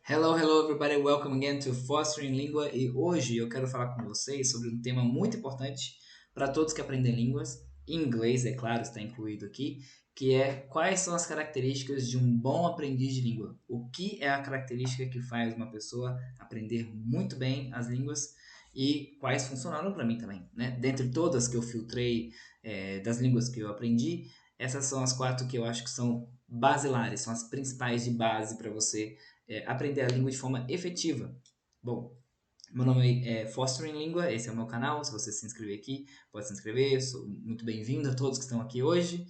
Hello, hello everybody, welcome again to Fostering Língua e hoje eu quero falar com vocês sobre um tema muito importante para todos que aprendem línguas, inglês, é claro, está incluído aqui, que é quais são as características de um bom aprendiz de língua. O que é a característica que faz uma pessoa aprender muito bem as línguas e quais funcionaram para mim também, né? Dentre todas que eu filtrei das línguas que eu aprendi, essas são as quatro que eu acho que são basilares, são as principais de base para você aprender a língua de forma efetiva. Bom, meu nome é Fostering Língua, esse é o meu canal. Se você se inscrever aqui, pode se inscrever. Sou muito bem-vindo a todos que estão aqui hoje.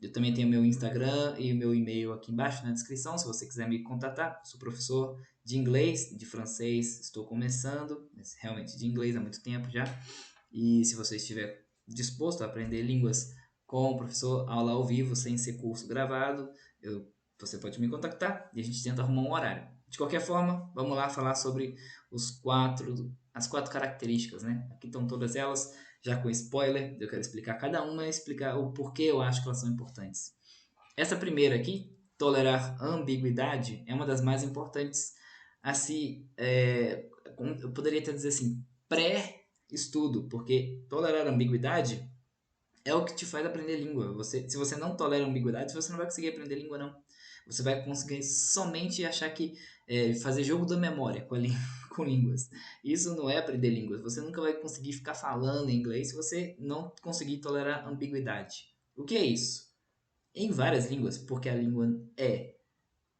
Eu também tenho meu Instagram e meu e-mail aqui embaixo na descrição, se você quiser me contatar. Sou professor de inglês, de francês, estou começando, realmente de inglês há muito tempo já. E se você estiver disposto a aprender línguas com o professor, aula ao vivo, sem ser curso gravado, você pode me contactar e a gente tenta arrumar um horário. De qualquer forma, vamos lá falar sobre as quatro características, né? Aqui estão todas elas, já com spoiler, eu quero explicar cada uma e explicar o porquê eu acho que elas são importantes. Essa primeira aqui, tolerar ambiguidade, é uma das mais importantes. Assim, eu poderia até dizer assim, pré-estudo, porque tolerar ambiguidade é o que te faz aprender língua. Se você não tolera ambiguidade, você não vai conseguir aprender língua, não. Você vai conseguir somente achar que fazer jogo da memória com línguas. Isso não é aprender línguas. Você nunca vai conseguir ficar falando inglês se você não conseguir tolerar ambiguidade. O que é isso? Em várias línguas, porque a língua é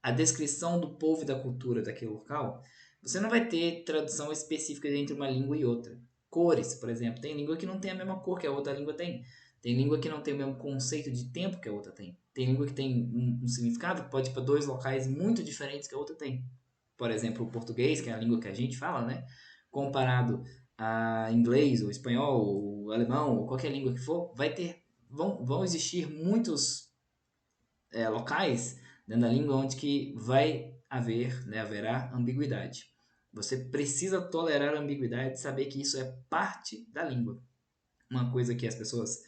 a descrição do povo e da cultura daquele local, você não vai ter tradução específica entre uma língua e outra. Cores, por exemplo, tem língua que não tem a mesma cor que a outra língua tem. Tem língua que não tem o mesmo conceito de tempo que a outra tem. Tem língua que tem um significado que pode ir para dois locais muito diferentes que a outra tem. Por exemplo, o português, que é a língua que a gente fala, né? Comparado a inglês, ou espanhol, ou alemão, ou qualquer língua que for, vão existir muitos locais dentro da língua onde que haverá ambiguidade. Você precisa tolerar a ambiguidade e saber que isso é parte da língua. Uma coisa que as pessoas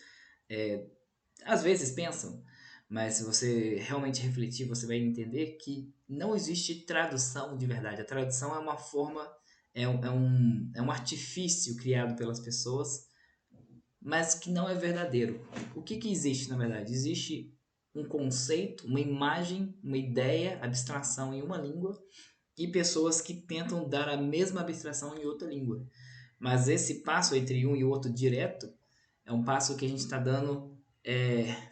é, às vezes pensam, mas se você realmente refletir, você vai entender que não existe tradução de verdade. A tradução é uma forma, é um artifício criado pelas pessoas, mas que não é verdadeiro. O que, que existe, na verdade? Existe um conceito, uma imagem, uma ideia, abstração em uma língua e pessoas que tentam dar a mesma abstração em outra língua. Mas esse passo entre um e o outro direto é um passo que a gente está dando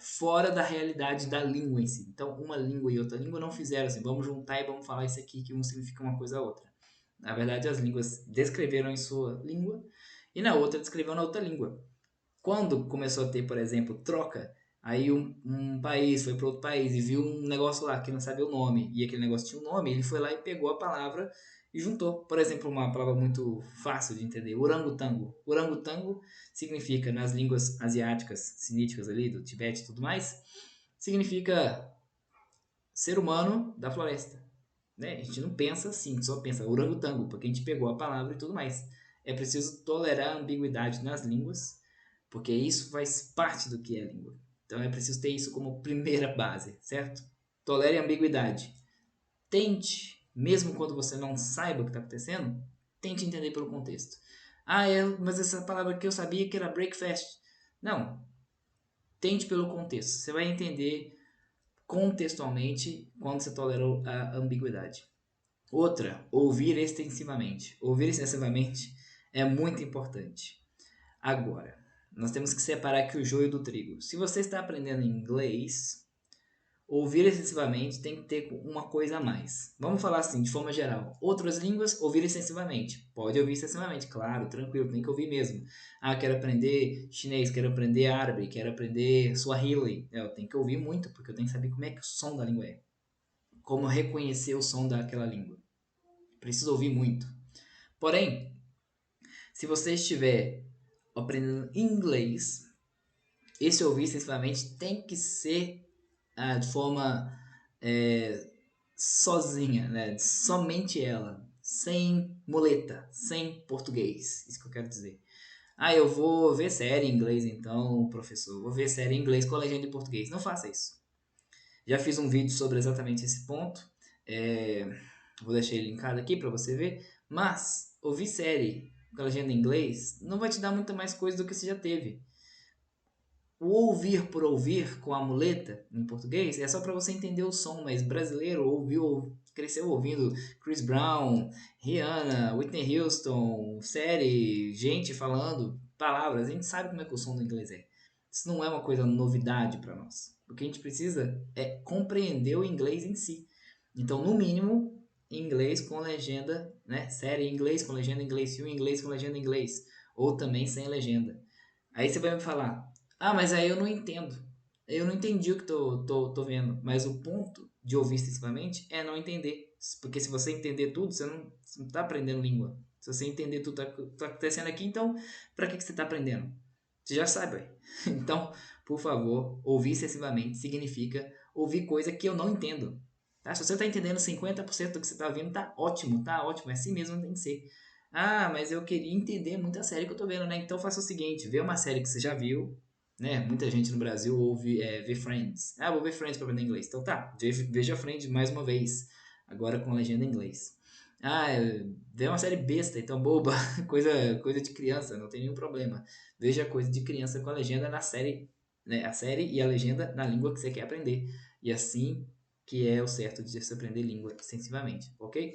fora da realidade da língua em si. Então, uma língua e outra língua não fizeram assim, vamos juntar e vamos falar isso aqui que um significa uma coisa a outra. Na verdade, as línguas descreveram em sua língua e na outra descreveram na outra língua. Quando começou a ter, por exemplo, troca, aí um país foi para outro país e viu um negócio lá que não sabia o nome, e aquele negócio tinha um nome, ele foi lá e pegou a palavra e juntou. Por exemplo, uma palavra muito fácil de entender, orangotango. Orangotango significa, nas línguas asiáticas, siníticas ali, do Tibete e tudo mais, significa ser humano da floresta. Né? A gente não pensa assim, só pensa orangotango, porque a gente pegou a palavra e tudo mais. É preciso tolerar a ambiguidade nas línguas, porque isso faz parte do que é a língua. Então é preciso ter isso como primeira base, certo? Tolere a ambiguidade. Tente, mesmo quando você não saiba o que está acontecendo, tente entender pelo contexto. Mas essa palavra que eu sabia que era breakfast. Não, tente pelo contexto. Você vai entender contextualmente quando você tolera a ambiguidade. Outra, ouvir extensivamente. Ouvir extensivamente é muito importante. Agora, nós temos que separar aqui o joio do trigo. Se você está aprendendo inglês, ouvir extensivamente tem que ter uma coisa a mais. Vamos falar assim, de forma geral. Outras línguas, ouvir extensivamente. Pode ouvir extensivamente, claro, tranquilo, tem que ouvir mesmo. Ah, quero aprender chinês, quero aprender árabe, quero aprender Swahili. Eu tenho que ouvir muito, porque eu tenho que saber como é que o som da língua é. Como reconhecer o som daquela língua. Preciso ouvir muito. Porém, se você estiver aprendendo inglês, esse ouvir extensivamente tem que ser de forma é, sozinha, né? Somente ela, sem muleta, sem português. Isso que eu quero dizer. Ah, eu vou ver série em inglês então, professor. Vou ver série em inglês com a legenda em português. Não faça isso. Já fiz um vídeo sobre exatamente esse ponto. Vou deixar ele linkado aqui para você ver. Mas ouvir série com a legenda em inglês não vai te dar muita mais coisa do que você já teve. O ouvir por ouvir com a muleta em português é só para você entender o som, mas brasileiro ouviu, cresceu ouvindo Chris Brown, Rihanna, Whitney Houston, série, gente falando palavras. A gente sabe como é que o som do inglês é. Isso não é uma coisa novidade para nós. O que a gente precisa é compreender o inglês em si. Então, no mínimo, inglês com legenda, né? Série em inglês com legenda em inglês, filme em inglês com legenda em inglês, ou também sem legenda. Aí você vai me falar, ah, mas aí eu não entendo. Eu não entendi o que tô vendo. Mas o ponto de ouvir extensivamente é não entender. Porque se você entender tudo, você não tá aprendendo língua. Se você entender tudo que tá acontecendo aqui, então, para que você tá aprendendo? Você já sabe, ué. Então, por favor, ouvir excessivamente significa ouvir coisa que eu não entendo. Tá? Se você tá entendendo 50% do que você tá ouvindo, tá ótimo, tá ótimo. É assim mesmo, tem que ser. Ah, mas eu queria entender muita série que eu tô vendo, né? Então faça o seguinte, vê uma série que você já viu, né? Muita gente no Brasil ouve, vê Friends. Ah, vou ver Friends para aprender inglês. Então tá, veja Friends mais uma vez, agora com legenda em inglês. Ah, vê uma série besta, então boba, coisa de criança, não tem nenhum problema. Veja coisa de criança com a legenda na série, né? A série e a legenda na língua que você quer aprender. E assim que é o certo de se aprender língua extensivamente, ok?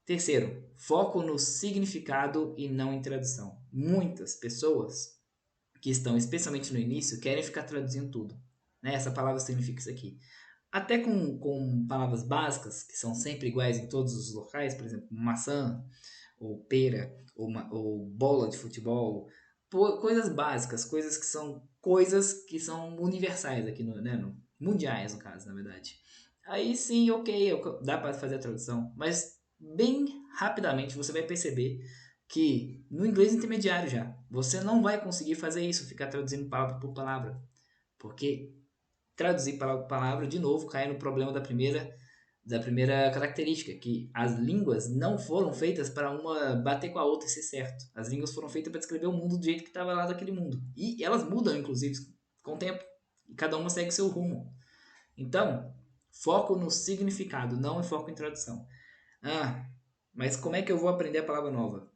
Terceiro, foco no significado e não em tradução. Muitas pessoas que estão especialmente no início querem ficar traduzindo tudo. Né? Essa palavra significa isso aqui. Até com palavras básicas, que são sempre iguais em todos os locais, por exemplo, maçã, ou pera, ou bola de futebol, coisas básicas, coisas que são universais aqui mundiais no caso, na verdade. Aí sim, ok, dá para fazer a tradução, mas bem rapidamente você vai perceber que no inglês intermediário já, você não vai conseguir fazer isso, ficar traduzindo palavra por palavra, porque traduzir palavra por palavra, de novo, cai no problema da primeira característica, que as línguas não foram feitas para uma bater com a outra e ser certo. As línguas foram feitas para descrever o mundo do jeito que estava lá daquele mundo. E elas mudam, inclusive, com o tempo. E cada uma segue seu rumo. Então, foco no significado, não em foco em tradução. Ah, mas como é que eu vou aprender a palavra nova?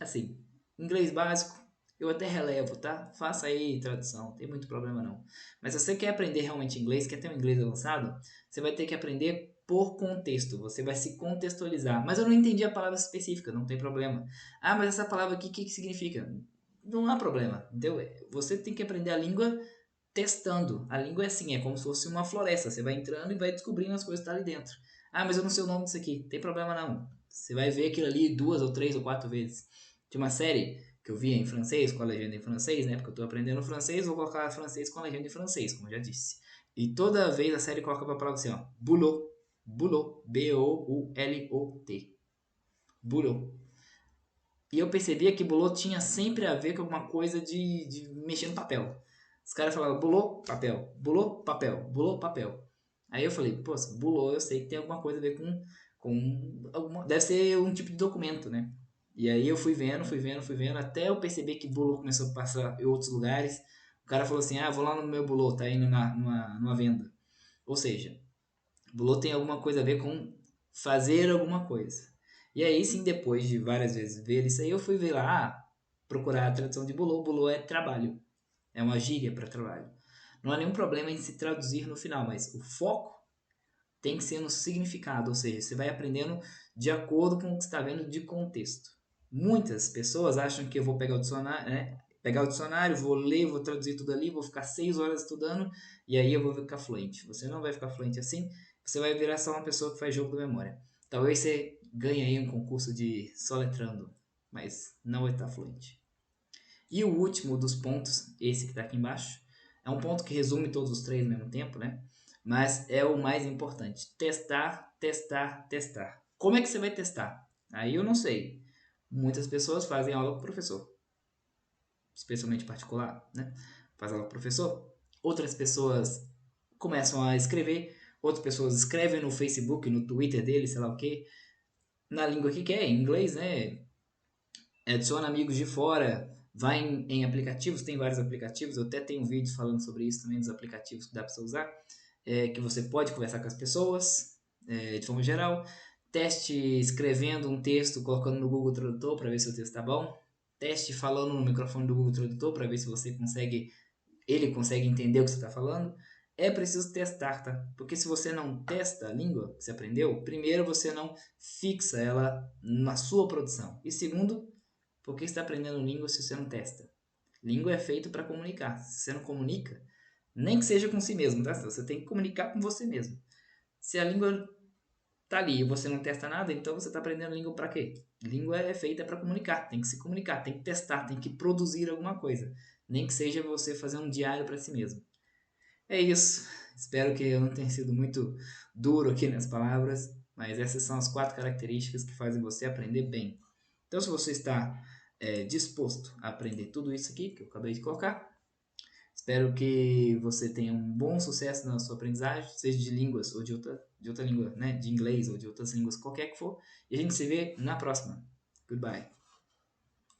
Assim, inglês básico, eu até relevo, tá? Faça aí tradução, não tem muito problema não. Mas se você quer aprender realmente inglês, quer ter um inglês avançado, você vai ter que aprender por contexto, você vai se contextualizar. Mas eu não entendi a palavra específica, não tem problema. Ah, mas essa palavra aqui, o que significa? Não há problema, entendeu? Você tem que aprender a língua testando. A língua é assim, é como se fosse uma floresta. Você vai entrando e vai descobrindo as coisas que estão ali dentro. Ah, mas eu não sei o nome disso aqui. Tem problema não. Você vai ver aquilo ali 2 ou 3 ou 4 vezes. Tinha uma série que eu via em francês, com a legenda em francês, né? Porque eu estou aprendendo francês, vou colocar francês com a legenda em francês, como eu já disse. E toda vez a série coloca a palavra assim, ó. Boulot. Boulot. B-O-U-L-O-T. Boulot. E eu percebia que bolô tinha sempre a ver com alguma coisa de mexer no papel. Os caras falavam bolô, papel, bolô, papel, bolô, papel. Aí eu falei, pô, bolô eu sei que tem alguma coisa a ver com deve ser um tipo de documento, né? E aí eu fui vendo, até eu perceber que bolô começou a passar em outros lugares. O cara falou assim, ah, vou lá no meu bolô, tá indo numa venda. Ou seja, bolô tem alguma coisa a ver com fazer alguma coisa. E aí sim, depois de várias vezes ver isso aí, eu fui ver lá, procurar a tradução de bolô. Bolô é trabalho, é uma gíria para trabalho. Não há nenhum problema em se traduzir no final, mas o foco tem que ser no significado, ou seja, você vai aprendendo de acordo com o que você está vendo de contexto. Muitas pessoas acham que eu vou pegar o dicionário, né? Pegar o dicionário, vou ler, vou traduzir tudo ali, vou ficar 6 horas estudando e aí eu vou ficar fluente. Você não vai ficar fluente assim, você vai virar só uma pessoa que faz jogo da memória. Talvez você ganhe aí um concurso de soletrando, mas não vai estar fluente. E o último dos pontos, esse que está aqui embaixo, é um ponto que resume todos os três ao mesmo tempo, né? Mas é o mais importante. Testar, testar, testar. Como é que você vai testar? Aí eu não sei. Muitas pessoas fazem aula com o professor, especialmente particular, né? Faz aula com o professor. Outras pessoas começam a escrever. Outras pessoas escrevem no Facebook, no Twitter dele, sei lá o quê, na língua que quer, em inglês, né? Adiciona amigos de fora, vai em aplicativos, tem vários aplicativos, eu até tenho vídeos falando sobre isso também, dos aplicativos que dá para você usar. que você pode conversar com as pessoas, de forma geral. Teste escrevendo um texto, colocando no Google Tradutor para ver se o texto está bom. Teste falando no microfone do Google Tradutor para ver se ele consegue entender o que você está falando. É preciso testar, tá? Porque se você não testa a língua que você aprendeu, primeiro você não fixa ela na sua produção. E segundo, por que você está aprendendo língua se você não testa? Língua é feito para comunicar. Se você não comunica, nem que seja com si mesmo, tá? Você tem que comunicar com você mesmo. Se a língua tá ali e você não testa nada, então você está aprendendo língua para quê? Língua é feita para comunicar, tem que se comunicar, tem que testar, tem que produzir alguma coisa. Nem que seja você fazer um diário para si mesmo. É isso. Espero que eu não tenha sido muito duro aqui nas palavras, mas essas são as 4 características que fazem você aprender bem. Então, se você está disposto a aprender tudo isso aqui que eu acabei de colocar, espero que você tenha um bom sucesso na sua aprendizagem, seja de línguas ou de outra língua, né? De inglês ou de outras línguas, qualquer que for. E a gente se vê na próxima. Goodbye.